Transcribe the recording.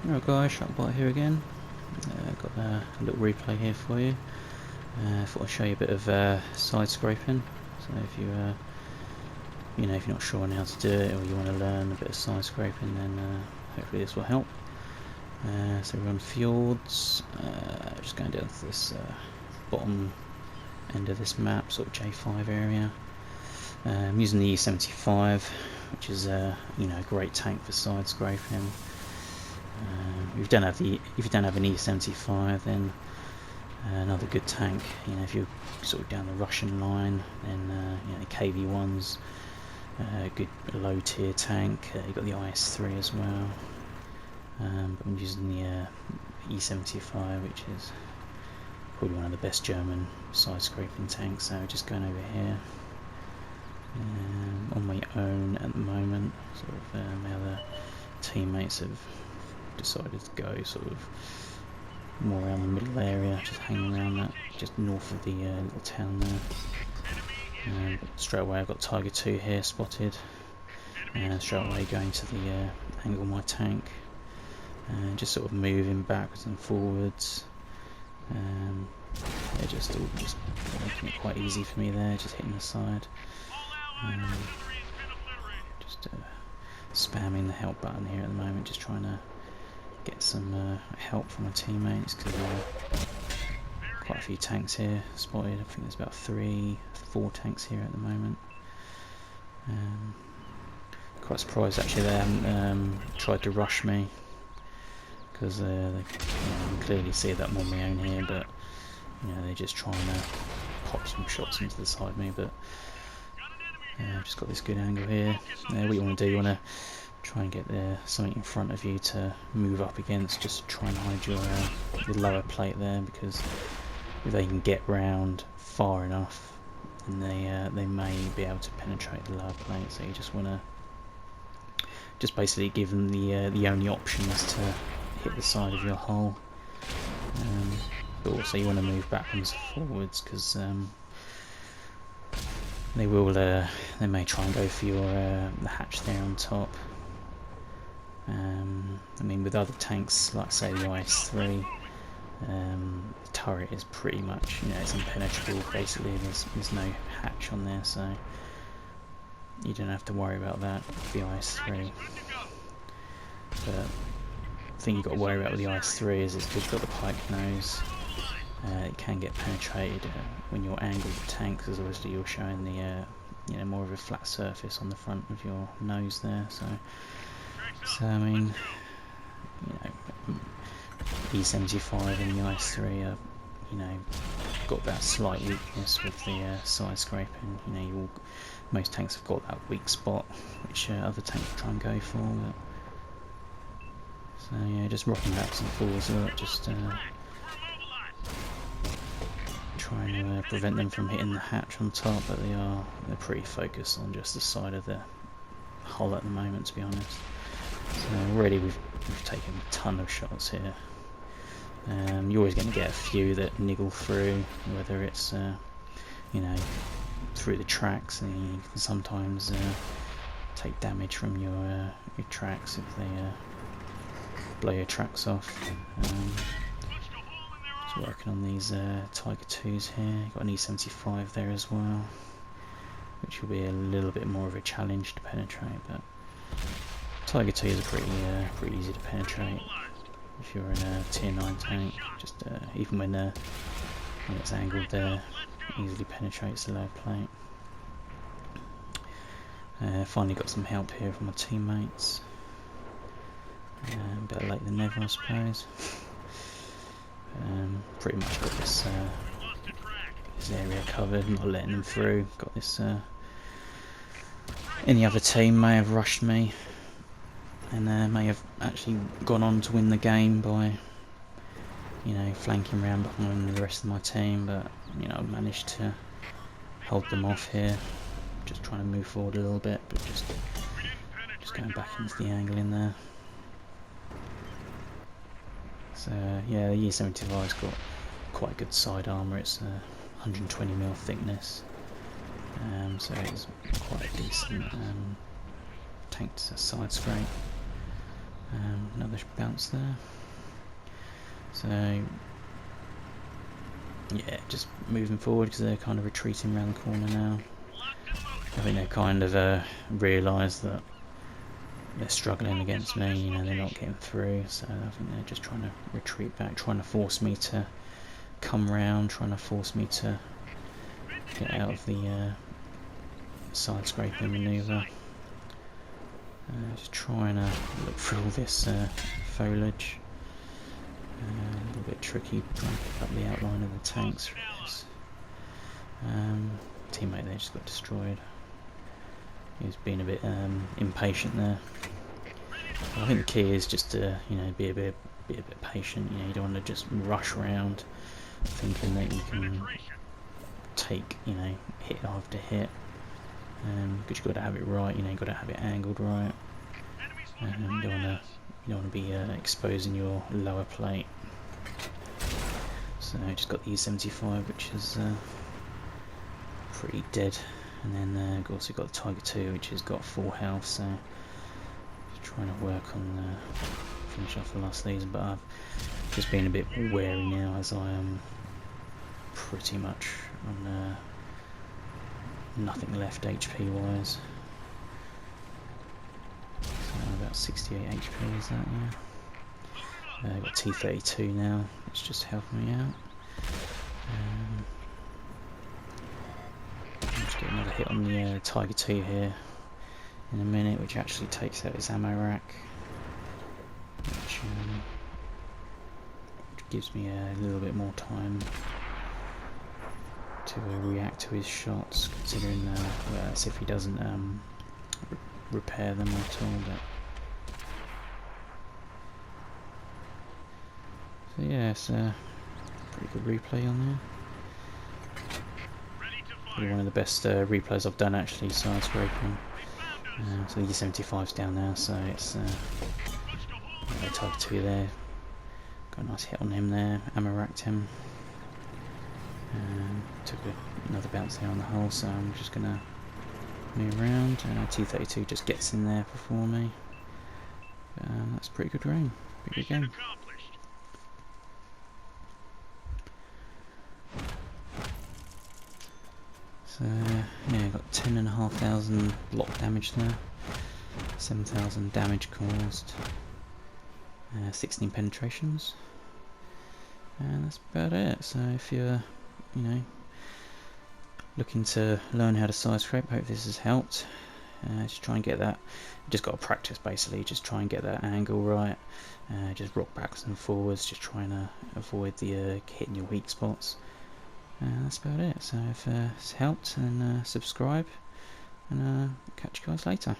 Alright guys, Shotbot here again. Got a little replay here for you. Thought I'd show you a bit of side scraping. So if you if you're not sure on how to do it, or you want to learn a bit of side scraping, then hopefully this will help. So we're on fjords, just going down to this bottom end of this map, sort of J5 area. I'm using the E75, which is a great tank for side scraping. If you don't have an E75, then another good tank. If you're sort of down the Russian line, then KV1's a good low tier tank. You've got the IS3 as well. But I'm using the E75, which is probably one of the best German side scraping tanks. So just going over here. On my own at the moment. Sort of my other teammates have decided to go sort of more around the middle area, just hanging around that, just north of the little town there. Straight away I've got Tiger 2 here spotted, and straight away going to the angle of my tank, and just sort of moving backwards and forwards. They're just making it quite easy for me there, just hitting the side. Just spamming the help button here at the moment, just trying to get some help from my teammates, because quite a few tanks here spotted. I think there's about 4 tanks here at the moment. Quite surprised actually they haven't tried to rush me, because they can clearly see that I'm on my own here, but they're just trying to pop some shots into the side of me. But I've just got this good angle here. What you want to do, you want to try and get something in front of you to move up against, just to try and hide your lower plate there, because if they can get round far enough, then they may be able to penetrate the lower plate. So you just want to basically give them the only option is to hit the side of your hull. But also you want to move backwards and forwards, because they may try and go for your the hatch there on top. I mean, with other tanks, like say the IS3, the turret is pretty much, it's impenetrable. Basically, there's no hatch on there, so you don't have to worry about that with the IS3. But the thing you've got to worry about with the IS3 is it's got the pike nose. It can get penetrated when you're angled the tank, because obviously you're showing the more of a flat surface on the front of your nose there. So I mean, E75 and the IS3 are, got that slight weakness with the side scraping. Most tanks have got that weak spot, which other tanks try and go for. But, so yeah, just rocking backwards and forwards, just trying to prevent them from hitting the hatch on top. But they're pretty focused on just the side of the hull at the moment, to be honest. So already we've taken a ton of shots here. You're always going to get a few that niggle through, whether it's through the tracks, and you can sometimes take damage from your tracks if they blow your tracks off. Just working on these Tiger 2s here. Got an E75 there as well, which will be a little bit more of a challenge to penetrate, but Tiger 2s are pretty easy to penetrate if you're in a tier 9 tank. Just even when it's angled there, easily penetrates the low plate. Finally got some help here from my teammates. Better late than never, I suppose. Pretty much got this area covered, not letting them through. Got this. Any other team may have rushed me, and may have actually gone on to win the game by flanking around behind the rest of my team, but I managed to hold them off here. Just trying to move forward a little bit, but just going back into the angle in there. So yeah, the E75's got quite good side armour. It's 120mm thickness, so it's quite a decent tank to side scrape. another bounce there. So yeah, just moving forward because they're kind of retreating around the corner now. I think they've kind of realised that they're struggling against me, you know, they're not getting through, so I think they're just trying to retreat back, trying to force me to come round, trying to force me to get out of the side scraping manoeuvre. Just trying to look through all this foliage. A little bit tricky trying to pick up the outline of the tanks for this. Teammate there just got destroyed. He was being a bit impatient there. But I think the key is just to, you know, be a bit patient. You know, you don't want to just rush around thinking that you can take, you know, hit after hit. Because you've got to have it right. You know, you've got to have it angled right. You don't want to be exposing your lower plate. So I just got the E75, which is pretty dead, and then I've also got the Tiger 2, which has got full health. So just trying to work on finish off the last season, but I've just been a bit wary now as I am pretty much on nothing left HP wise. About 68 HP is that, yeah. I've got T32 now, it's just helping me out. I'll just get another hit on the Tiger 2 here in a minute, which actually takes out his ammo rack, which gives me a little bit more time to react to his shots, considering as if he doesn't repair them at all. But so yeah, it's a pretty good replay on there. Probably one of the best replays I've done actually, side scraping. So the E75's down now, so it's Tiger 2 there. Got a nice hit on him there, ammo racked him. Took another bounce there on the hull, so I'm just gonna move around. T32 just gets in there before me. That's a pretty good game. Pretty good game. So yeah, got 10,500 block damage there, 7,000 damage caused, 16 penetrations, and that's about it. So if you're, you know, looking to learn how to side scrape, hope this has helped. Just try and get that. Just got to practice basically. Just try and get that angle right. Just rock backwards and forwards. Just trying to avoid the hitting your weak spots. That's about it. So if it's helped, then subscribe, and catch you guys later.